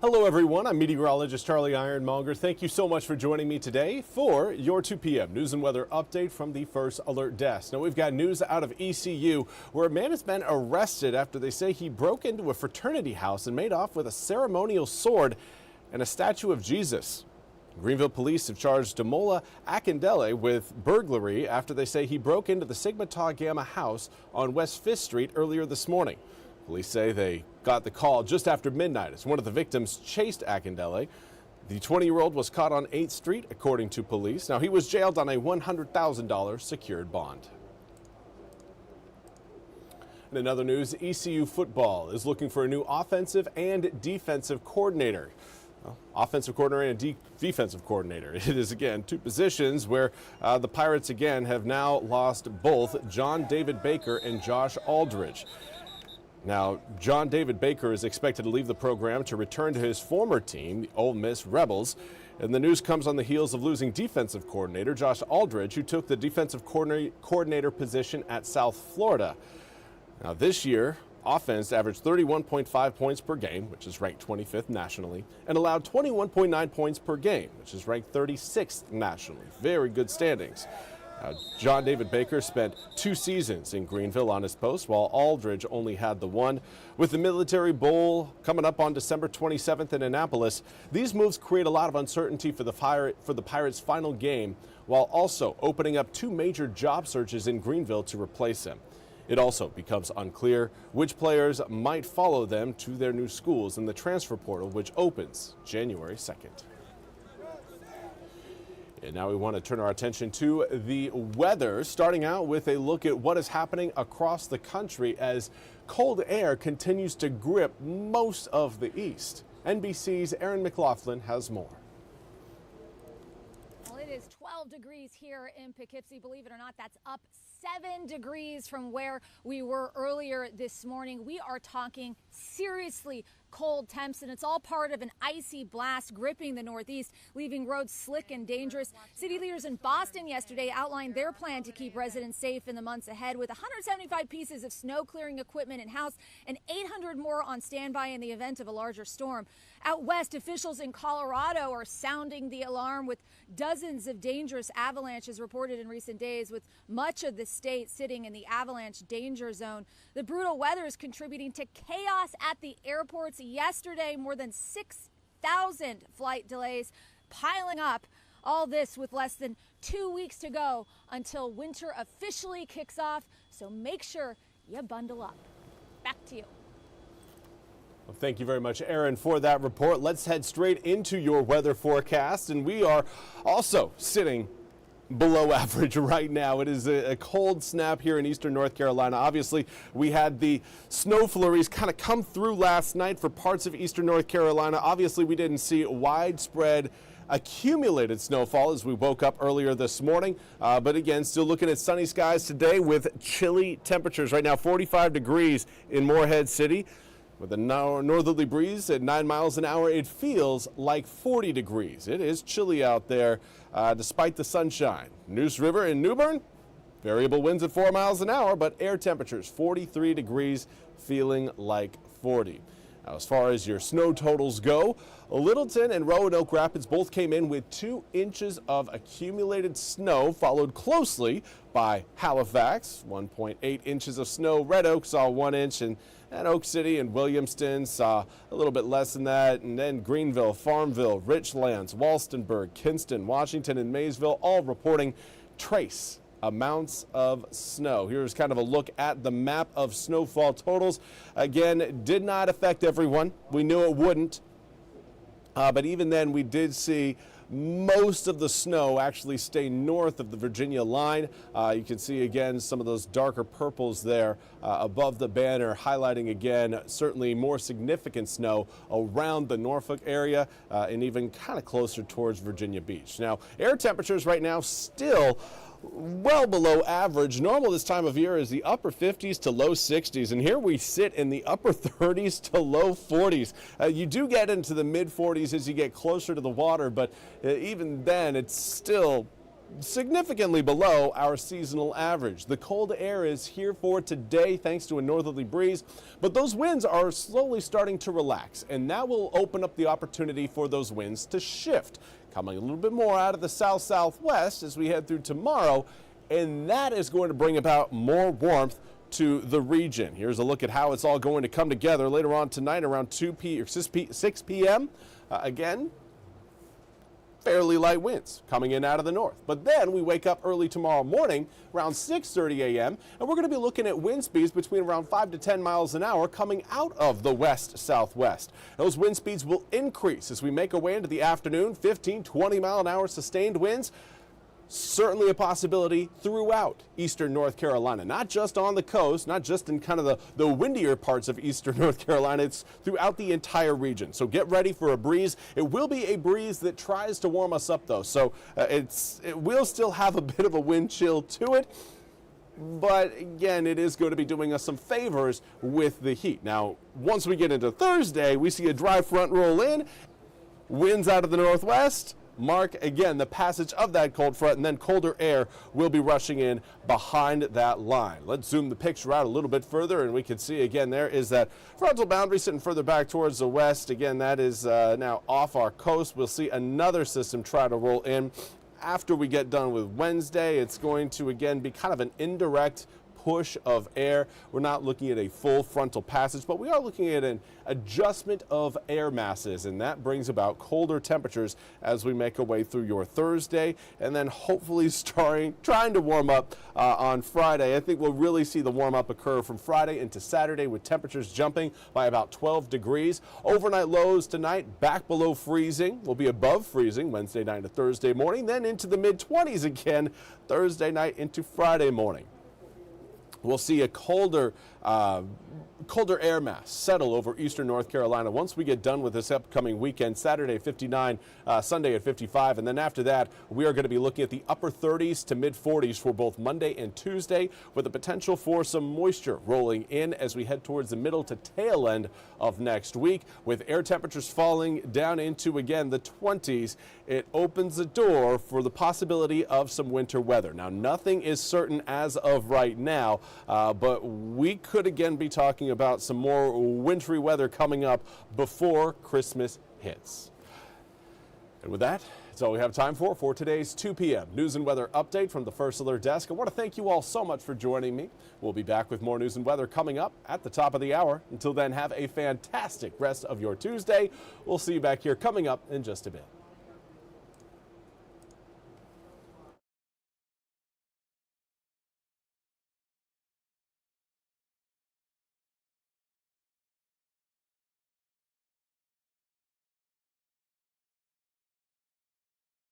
Hello everyone, I'm Meteorologist Charlie Ironmonger. Thank you so much for joining me today for your 2 p.m. news and weather update from the First Alert Desk. Now we've got news out of ECU where a man has been arrested after they say he broke into a fraternity house and made off with a ceremonial sword and a statue of Jesus. Greenville police have charged Damola Akindele with burglary after they say he broke into the Sigma Tau Gamma house on West 5th Street earlier this morning. Police say they got the call just after midnight as one of the victims chased Akindele. The 20-year-old was caught on 8th Street, according to police. Now, he was jailed on a $100,000 secured bond. In other news, ECU football is looking for a new offensive and defensive coordinator. Well, offensive coordinator and defensive coordinator. It is, again, two positions where the Pirates, again, have now lost both John David Baker and Josh Aldridge. Now, John David Baker is expected to leave the program to return to his former team, the Ole Miss Rebels. And the news comes on the heels of losing defensive coordinator Josh Aldridge, who took the defensive coordinator position at South Florida. Now, this year, offense averaged 31.5 points per game, which is ranked 25th nationally, and allowed 21.9 points per game, which is ranked 36th nationally. Very good standings. John David Baker spent 2 seasons in Greenville on his post, while Aldridge only had the one. With the Military Bowl coming up on December 27th in Annapolis, these moves create a lot of uncertainty for the Pirates' final game, while also opening up 2 major job searches in Greenville to replace him. It also becomes unclear which players might follow them to their new schools in the transfer portal, which opens January 2nd. And now we want to turn our attention to the weather, starting out with a look at what is happening across the country as cold air continues to grip most of the east. NBC's Aaron McLaughlin has more. Well, it is 12 degrees here in Poughkeepsie. Believe it or not, that's up 7 degrees from where we were earlier this morning. We are talking seriously cold temps, and it's all part of an icy blast gripping the Northeast, leaving roads slick and dangerous. City leaders in Boston yesterday outlined their plan to keep residents safe in the months ahead, with 175 pieces of snow clearing equipment in-house and 800 more on standby in the event of a larger storm. Out west, officials in Colorado are sounding the alarm, with dozens of dangerous avalanches reported in recent days, with much of the state sitting in the avalanche danger zone. The brutal weather is contributing to chaos at the airports. Yesterday, more than 6,000 flight delays piling up. All this with less than 2 weeks to go until winter officially kicks off. So make sure you bundle up. Back to you. Well, thank you very much, Aaron, for that report. Let's head straight into your weather forecast. And we are also sitting below average right now. It is a cold snap here in eastern North Carolina. Obviously, we had the snow flurries kind of come through last night for parts of eastern North Carolina. Obviously, we didn't see widespread accumulated snowfall as we woke up earlier this morning. But again, still looking at sunny skies today with chilly temperatures. Right now, 45 degrees in Morehead City. With a northerly breeze at 9 miles an hour, it feels like 40 degrees. It is chilly out there despite the sunshine. Neuse River in New Bern, variable winds at 4 miles an hour, but air temperatures 43 degrees, feeling like 40. Now, as far as your snow totals go, Littleton and Roanoke Rapids both came in with 2 inches of accumulated snow, followed closely by Halifax, 1.8 inches of snow. Red Oak saw 1 inch, and Oak City and Williamston saw a little bit less than that. And then Greenville, Farmville, Richlands, Walstenburg, Kinston, Washington, and Maysville all reporting trace amounts of snow. Here's kind of a look at the map of snowfall totals. Again, did not affect everyone. We knew it wouldn't. But even then, we did see most of the snow actually stay north of the Virginia line. You can see again some of those darker purples there above the banner, highlighting again certainly more significant snow around the Norfolk area and even kind of closer towards Virginia Beach. Now, air temperatures right now still well below average. Normal this time of year is the upper 50s to low 60s, and here we sit in the upper 30s to low 40s. You do get into the mid 40s as you get closer to the water, but even then it's still significantly below our seasonal average. The cold air is here for today thanks to a northerly breeze, but those winds are slowly starting to relax, and that will open up the opportunity for those winds to shift, coming a little bit more out of the south-southwest as we head through tomorrow, and that is going to bring about more warmth to the region. Here's a look at how it's all going to come together later on tonight around 6 p.m. Again, fairly light winds coming in out of the north. But then we wake up early tomorrow morning around 6:30 a.m. and we're going to be looking at wind speeds between around 5 to 10 miles an hour coming out of the west-southwest. Those wind speeds will increase as we make our way into the afternoon. 15-20 mile an hour sustained winds. Certainly a possibility throughout eastern North Carolina, not just on the coast, not just in kind of the windier parts of eastern North Carolina, it's throughout the entire region. So get ready for a breeze. It will be a breeze that tries to warm us up though, so it will still have a bit of a wind chill to it. But again, it is going to be doing us some favors with the heat. Now, once we get into Thursday, we see a dry front roll in, winds out of the northwest. Mark, again, the passage of that cold front, and then colder air will be rushing in behind that line. Let's zoom the picture out a little bit further, and we can see, again, there is that frontal boundary sitting further back towards the west. Again, that is now off our coast. We'll see another system try to roll in. After we get done with Wednesday, it's going to, again, be kind of an indirect push of air. We're not looking at a full frontal passage, but we are looking at an adjustment of air masses, and that brings about colder temperatures as we make our way through your Thursday, and then hopefully trying to warm up on Friday. I think we'll really see the warm up occur from Friday into Saturday with temperatures jumping by about 12 degrees. Overnight lows tonight back below freezing. We'll be above freezing Wednesday night to Thursday morning, then into the mid-20s again Thursday night into Friday morning. We'll see a colder air mass settle over eastern North Carolina once we get done with this upcoming weekend. Saturday at 59, Sunday at 55, and then after that we are going to be looking at the upper 30s to mid 40s for both Monday and Tuesday, with the potential for some moisture rolling in as we head towards the middle to tail end of next week. With air temperatures falling down into, again, the 20s, it opens the door for the possibility of some winter weather. Now, nothing is certain as of right now, but we could again be talking about some more wintry weather coming up before Christmas hits. And with that, that's all we have time for today's 2 p.m. news and weather update from the First Alert Desk. I want to thank you all so much for joining me. We'll be back with more news and weather coming up at the top of the hour. Until then, have a fantastic rest of your Tuesday. We'll see you back here coming up in just a bit.